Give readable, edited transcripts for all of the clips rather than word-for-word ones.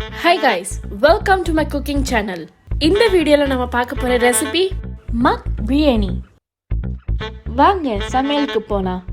Hi guys, welcome to my cooking channel. இந்த வீடியோல நம்ம பார்க்க போற ரெசிபி மக் பிரியாணி. வாங்க சமையலுக்கு போலாம்.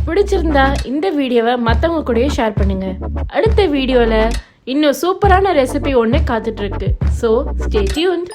பிடிச்சிருந்தா இந்த வீடியோவை மற்றவங்க கூடயே ஷேர் பண்ணுங்க. அடுத்த வீடியோவில் இன்னும் சூப்பரான ரெசிபி ஒன்று காத்துட்டு இருக்கு. So stay tuned.